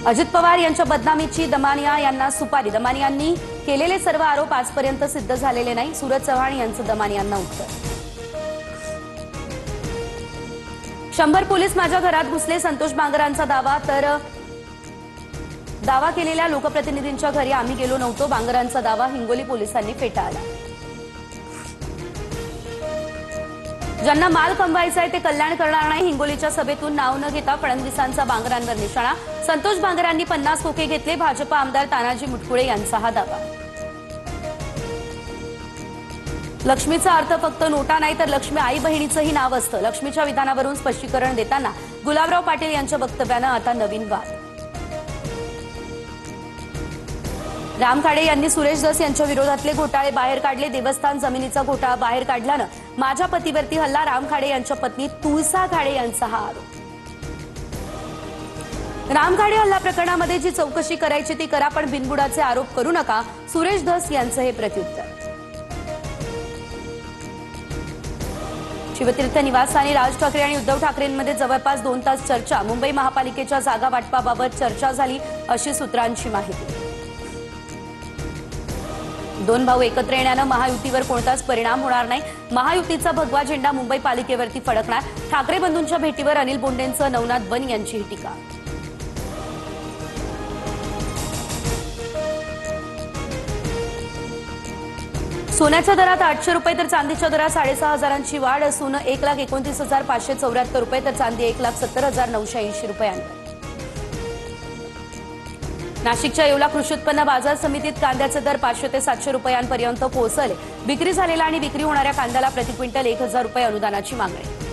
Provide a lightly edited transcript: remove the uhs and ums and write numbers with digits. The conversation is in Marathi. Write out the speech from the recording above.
अजित पवार यांच्या बदनामीची दमानिया यांना सुपारी। दमानियांनी केलेले सर्व आरोप आजपर्यंत सिद्ध झालेले नाही। सूरज चव्हाण यांचं दमानियांना उत्तर। 100 पोलीस माझ्या घरात घुसले, संतोष बांगरांचा दावा। तर दावा केलेल्या लोकप्रतिनिधींच्या घरी आम्ही गेलो नव्हतो, बांगरांचा दावा हिंगोली पोलिसांनी फेटाळला। ज्यांना माल कमवायचा आहे ते कल्याण करणार नाही, हिंगोलीच्या सभेतून नाव न घेता फडणवीसांचा बांगरांवर निशाणा। संतोष बांगरांनी 50 खोके घेतले, भाजप आमदार तानाजी मुटकुळे यांचा हा दावा। लक्ष्मीचा अर्थ फक्त नोटा नाही तर लक्ष्मी आई बहिणीचंही नाव असतं। लक्ष्मीच्या विधानावरून स्पष्टीकरण देताना गुलाबराव पाटील यांच्या वक्तव्यानं आता नवीन वाद। राम खाडे यांनी सुरेश धस यांच्या विरोधातले घोटाळे बाहेर काढले। देवस्थान जमिनीचा घोटाळा बाहेर काढल्यानं माझ्या पतीवरती हल्ला, राम खाडे यांच्या पत्नी तुळसा खाडे यांचा हा आरोप। राम खाडे हल्ला प्रकरणामध्ये जी चौकशी करायची ती करा, पण बिनबुडाचे आरोप करू नका, सुरेश धस यांचं हे प्रत्युत्तर। शिवतीर्थ निवासाने राज ठाकरे आणि उद्धव ठाकरेंमध्ये जवळपास 2 तास चर्चा। मुंबई महापालिकेच्या जागा वाटपाबाबत चर्चा झाली अशी सूत्रांची माहिती। 2 भाऊ एकत्र येण्यानं महायुतीवर कोणताच परिणाम होणार नाही, महायुतीचा भगवा झेंडा मुंबई पालिकेवरती फडकणार। ठाकरे बंधूंच्या भेटीवर अनिल बोंडेंचं नवनाथ वन यांची टीका। सोन्याच्या दरात 800 रुपये तर चांदीच्या दरात 6,500ची वाढ। सोनं 1,29,574 रुपये तर चांदी 1,70,980 रुपयांवर। नाशिकच्या येवला कृषी उत्पन्न बाजार समितीत कांद्याचे दर 500 ते 700 रुपयांपर्यंत पोहोचले। विक्री झालेला आणि विक्री होणाऱ्या कांद्याला प्रति क्विंटल 1,000 रुपये अनुदानाची मागणी।